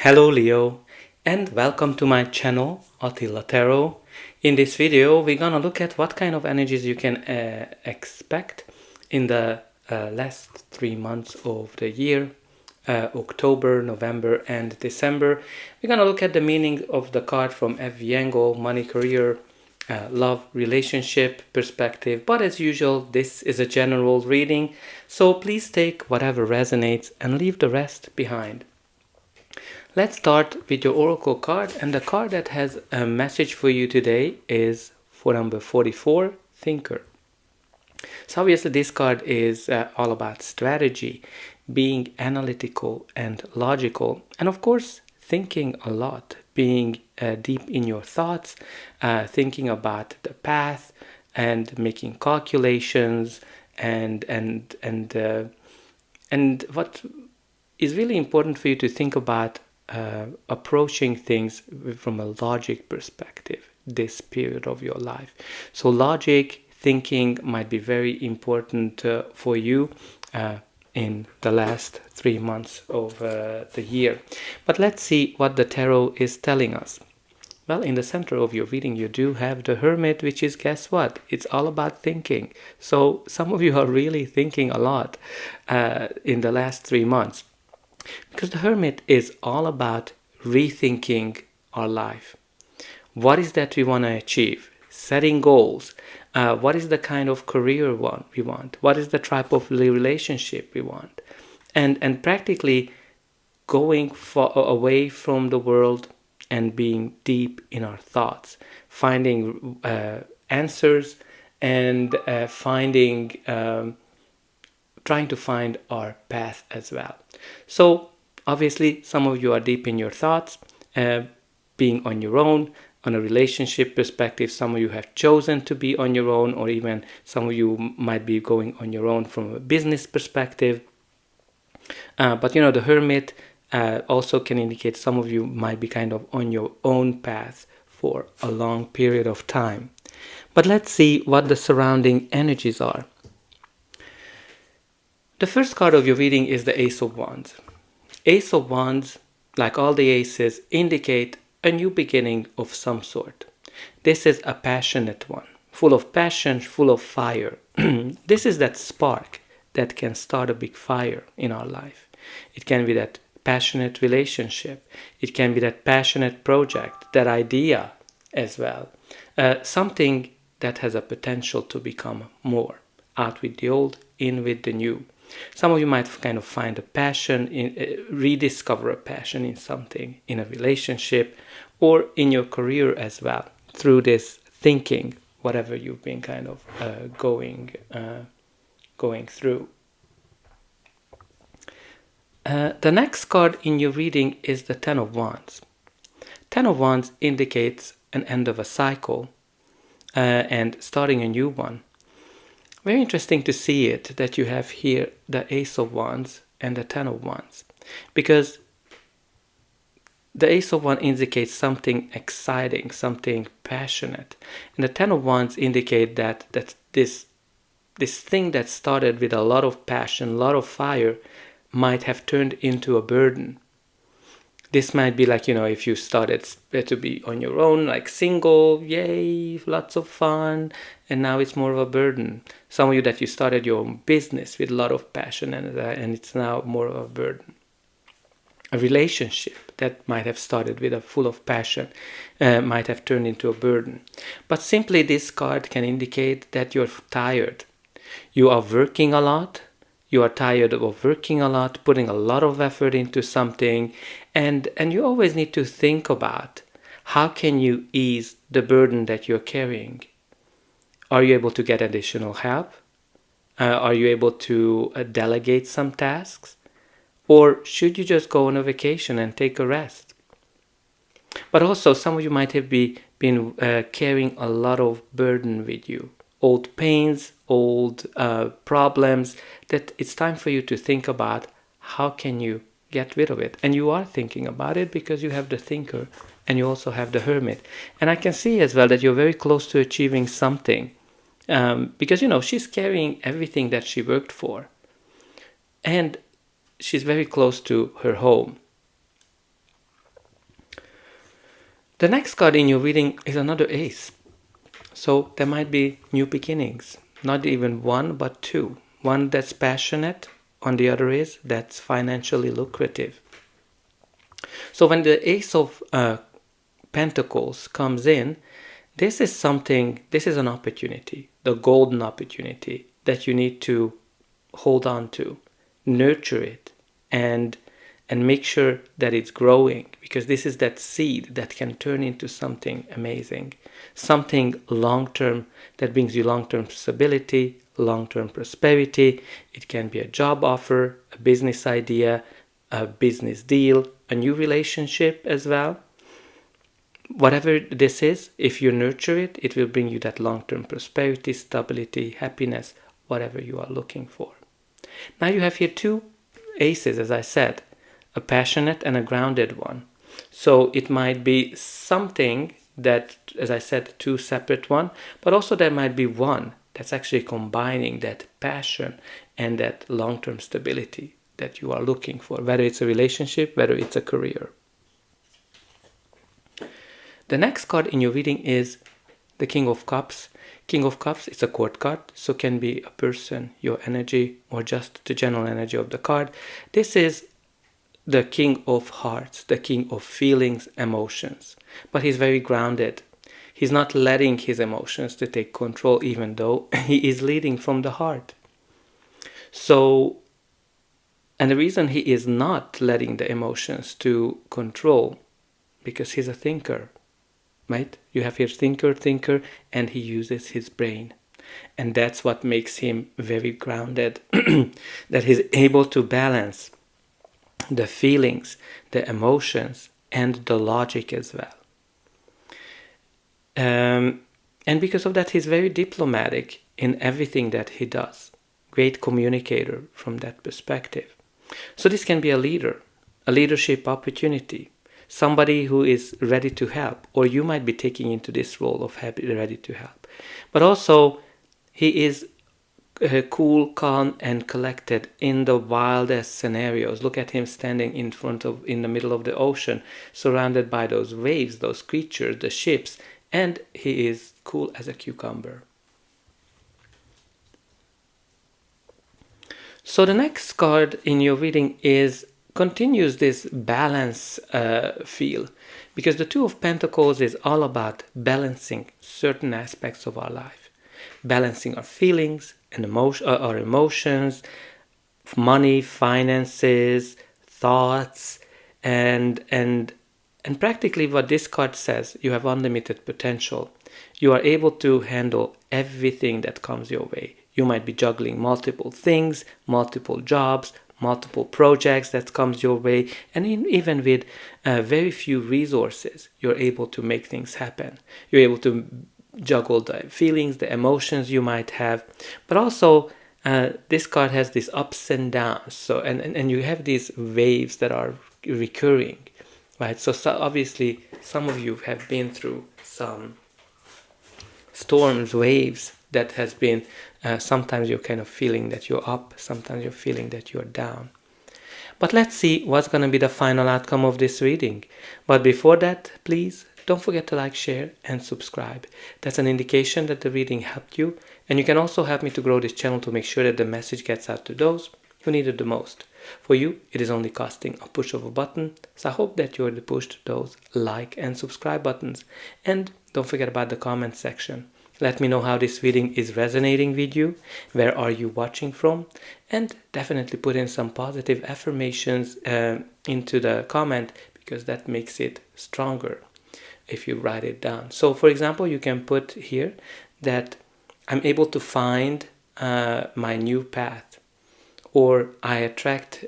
Hello Leo, and welcome to my channel Attila Tarot. In this video we're gonna look at what kind of energies you can expect in the last 3 months of the year, October, November and December. We're gonna look at the meaning of the card from every angle: money, career, love, relationship, perspective. But as usual, this is a general reading, so please take whatever resonates and leave the rest behind. Let's start with your oracle card, and the card that has a message for you today is for number 44, Thinker. So obviously this card is all about strategy, being analytical and logical, and of course thinking a lot, being deep in your thoughts, thinking about the path and making calculations and what is really important for you to think about approaching things from a logic perspective this period of your life. So logic thinking might be very important for you in the last 3 months of the year. But let's see what the tarot is telling us. Well, in the center of your reading you do have the Hermit, which is, guess what? It's all about thinking. So some of you are really thinking a lot in the last 3 months. Because the Hermit is all about rethinking our life. What is that we want to achieve? Setting goals. What is the kind of career we want? What is the type of relationship we want? And practically going away from the world and being deep in our thoughts. Finding answers and trying to find our path as well. So obviously some of you are deep in your thoughts, being on your own, on a relationship perspective. Some of you have chosen to be on your own, or even some of you might be going on your own from a business perspective. But you know, the Hermit also can indicate some of you might be kind of on your own path for a long period of time. But let's see what the surrounding energies are. The first card of your reading is the Ace of Wands. Ace of Wands, like all the aces, indicate a new beginning of some sort. This is a passionate one, full of passion, full of fire. This is that spark that can start a big fire in our life. It can be that passionate relationship. It can be that passionate project, that idea as well. Something that has a potential to become more. Out with the old, in with the new. Some of you might kind of find a passion, rediscover a passion in something, in a relationship, or in your career as well, through this thinking, whatever you've been kind of going through. The next card in your reading is the Ten of Wands. Ten of Wands indicates an end of a cycle and starting a new one. Very interesting to see it that you have here the Ace of Wands and the Ten of Wands, because the Ace of Wands indicates something exciting, something passionate, and the Ten of Wands indicate that this thing that started with a lot of passion, a lot of fire, might have turned into a burden. This might be like, you know, if you started to be on your own, like single, yay, lots of fun, and now it's more of a burden. Some of you that you started your own business with a lot of passion, and it's now more of a burden. A relationship that might have started with a full of passion might have turned into a burden. But simply this card can indicate that you're tired. You are working a lot. You are tired of working a lot, putting a lot of effort into something, and you always need to think about how can you ease the burden that you're carrying. Are you able to get additional help? Are you able to delegate some tasks? Or should you just go on a vacation and take a rest? But also some of you might have been carrying a lot of burden with you. Old pains, old problems, that it's time for you to think about how can you get rid of it. And you are thinking about it because you have the Thinker and you also have the Hermit. And I can see as well that you're very close to achieving something because, you know, she's carrying everything that she worked for. And she's very close to her home. The next card in your reading is another ace. So there might be new beginnings, not even one, but two. One that's passionate, on the other is that's financially lucrative. So when the Ace of Pentacles comes in, this is an opportunity, the golden opportunity that you need to hold on to, nurture it, and make sure that it's growing, because this is that seed that can turn into something amazing, something long-term that brings you long-term stability, long-term prosperity. It can be a job offer, a business idea, a business deal, a new relationship as well. Whatever this is, if you nurture it, it will bring you that long-term prosperity, stability, happiness, whatever you are looking for. Now you have here two aces, as I said, a passionate and a grounded one. So it might be something that, as I said, two separate one, but also there might be one that's actually combining that passion and that long-term stability that you are looking for, whether it's a relationship, whether it's a career. The next card in your reading is the King of Cups. King of Cups is a court card, so can be a person, your energy, or just the general energy of the card. This is the King of Hearts, the King of feelings, emotions. But he's very grounded. He's not letting his emotions to take control, even though he is leading from the heart. So, and the reason he is not letting the emotions to control, because he's a thinker, right? You have here thinker, and he uses his brain. And that's what makes him very grounded, that he's able to balance the feelings, the emotions, and the logic as well. And because of that, he's very diplomatic in everything that he does. Great communicator from that perspective. So this can be a leader, a leadership opportunity, somebody who is ready to help, or you might be taking into this role of ready to help. But also, he is cool, calm, and collected in the wildest scenarios. Look at him standing in the middle of the ocean, surrounded by those waves, those creatures, the ships, and he is cool as a cucumber. So the next card in your reading continues this balance feel, because the Two of Pentacles is all about balancing certain aspects of our life, balancing our feelings and our emotions, money, finances, thoughts, and practically what this card says, you have unlimited potential. You are able to handle everything that comes your way. You might be juggling multiple things, multiple jobs, multiple projects that comes your way, and even with very few resources, you're able to make things happen. You're able to juggle the feelings, the emotions you might have, but also this card has these ups and downs. So and you have these waves that are recurring, right? So obviously some of you have been through some storms, waves that has been sometimes you're kind of feeling that you're up, sometimes you're feeling that you're down. But let's see what's going to be the final outcome of this reading. But before that, please don't forget to like, share, and subscribe. That's an indication that the reading helped you, and you can also help me to grow this channel to make sure that the message gets out to those who need it the most. For you, it is only costing a push of a button, so I hope that you already pushed those like and subscribe buttons. And don't forget about the comment section. Let me know how this reading is resonating with you. Where are you watching from? And definitely put in some positive affirmations into the comment, because that makes it stronger if you write it down. So for example, you can put here that I'm able to find my new path, or I attract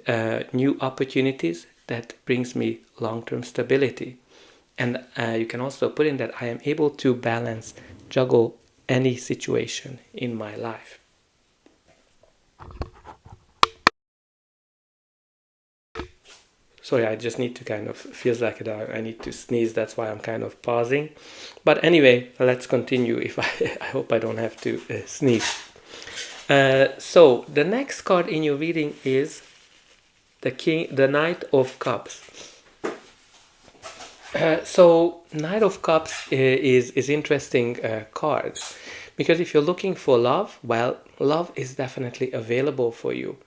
new opportunities that brings me long-term stability. And you can also put in that I am able to balance, juggle any situation in my life. Sorry, I just need to kind of, feels like I need to sneeze, that's why I'm kind of pausing. But anyway, let's continue. I hope I don't have to sneeze. So the next card in your reading is the Knight of Cups. So Knight of Cups is interesting card, because if you're looking for love, well, love is definitely available for you,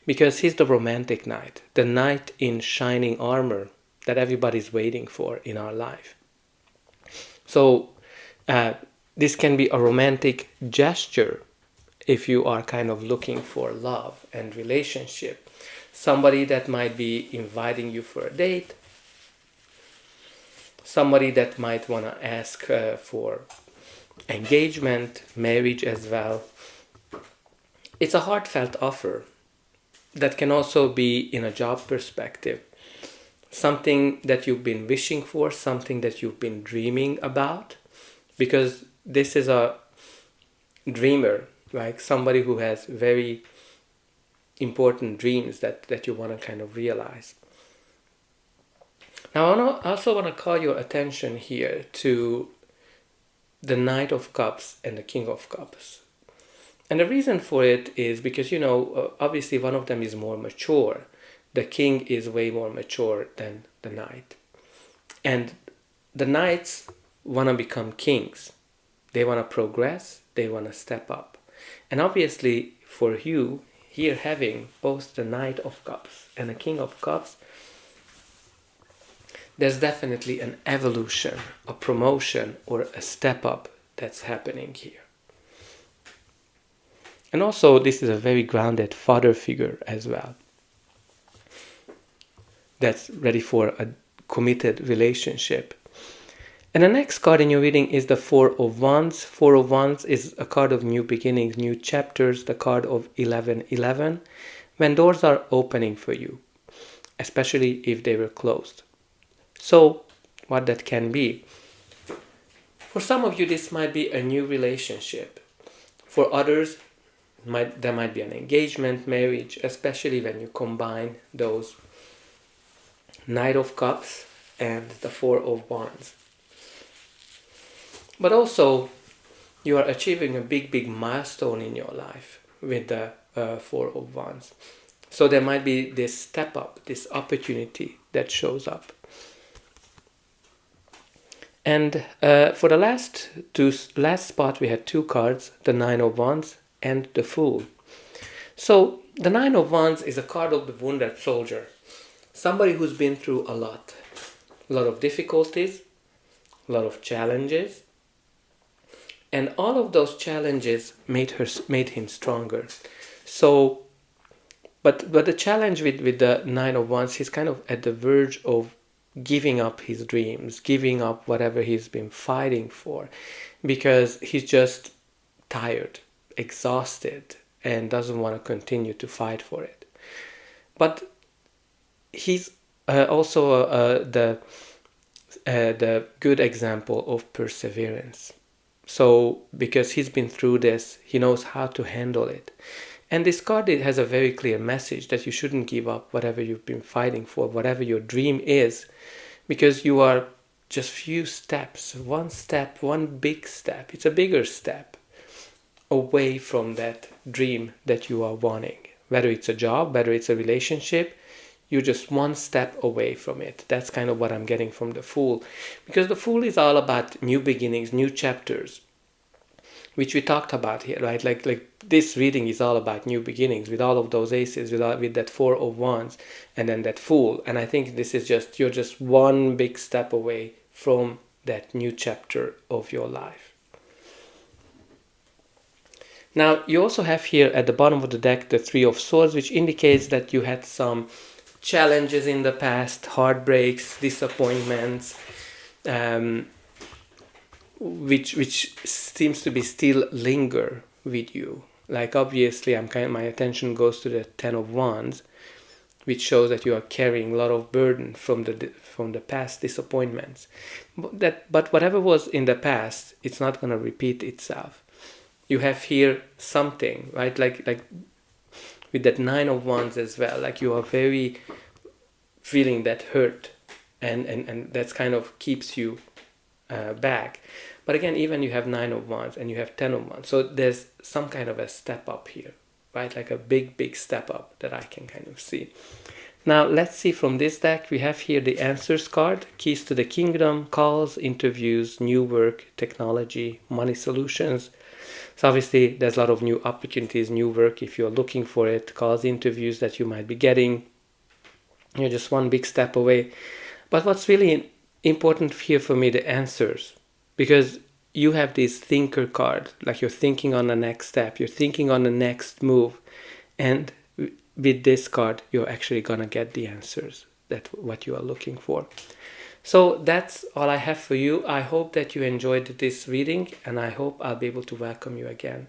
because he's the romantic knight, the knight in shining armor that everybody's waiting for in our life. So uh, this can be a romantic gesture if you are kind of looking for love and relationship. Somebody that might be inviting you for a date, somebody that might want to ask for engagement, marriage as well. It's a heartfelt offer that can also be in a job perspective. Something that you've been wishing for, something that you've been dreaming about, because this is a dreamer, like somebody who has very important dreams that you want to kind of realize. Now, I also want to call your attention here to the Knight of Cups and the King of Cups. And the reason for it is because, obviously one of them is more mature. The king is way more mature than the knight. And the knights want to become kings. They want to progress. They want to step up. And obviously for you, here having both the Knight of Cups and the King of Cups, there's definitely an evolution, a promotion, or a step up that's happening here. And also, this is a very grounded father figure as well, that's ready for a committed relationship. And the next card in your reading is the Four of Wands. Four of Wands is a card of new beginnings, new chapters, the card of 1111, when doors are opening for you, especially if they were closed. So, what that can be. For some of you, this might be a new relationship. For others, there might be an engagement, marriage, especially when you combine those Knight of Cups and the Four of Wands. But also, you are achieving a big milestone in your life with the Four of Wands. So there might be this step up, this opportunity that shows up. And for the last spot, we had two cards, the Nine of Wands and the Fool. So the Nine of Wands is a card of the wounded soldier, somebody who's been through a lot of difficulties, a lot of challenges, and all of those challenges made him stronger. So, but the challenge with the Nine of Wands, he's kind of at the verge of giving up his dreams, giving up whatever he's been fighting for, because he's just tired, exhausted, and doesn't want to continue to fight for it. But he's also the good example of perseverance. So because he's been through this, he knows how to handle it. And this card, it has a very clear message that you shouldn't give up whatever you've been fighting for, whatever your dream is, because you are just few steps, one big step. It's a bigger step away from that dream that you are wanting. Whether it's a job, whether it's a relationship, you're just one step away from it. That's kind of what I'm getting from the Fool. Because the Fool is all about new beginnings, new chapters, which we talked about here, right? Like this reading is all about new beginnings with all of those aces, with that Four of Wands and then that Fool. And I think this is you're just one big step away from that new chapter of your life. Now, you also have here at the bottom of the deck the Three of Swords, which indicates that you had some challenges in the past, heartbreaks, disappointments, which seems to be still linger with you. Like obviously, my attention goes to the Ten of Wands, which shows that you are carrying a lot of burden from the past disappointments. But whatever was in the past, it's not going to repeat itself. You have here something, right? Like with that Nine of Wands as well. Like you are very feeling that hurt, and that's kind of keeps you back. But again, even you have Nine of Wands and you have Ten of Wands. So there's some kind of a step up here, right? Like a big step up that I can kind of see. Now let's see from this deck. We have here the Answers card, Keys to the Kingdom, calls, interviews, new work, technology, money solutions. So obviously there's a lot of new opportunities, new work if you're looking for it, calls, interviews that you might be getting. You're just one big step away. But what's really important here for me, the answers, because you have this thinker card, like you're thinking on the next step, you're thinking on the next move, and with this card you're actually gonna get the answers, that what you are looking for. So that's all I have for you. I hope that you enjoyed this reading, and I hope I'll be able to welcome you again.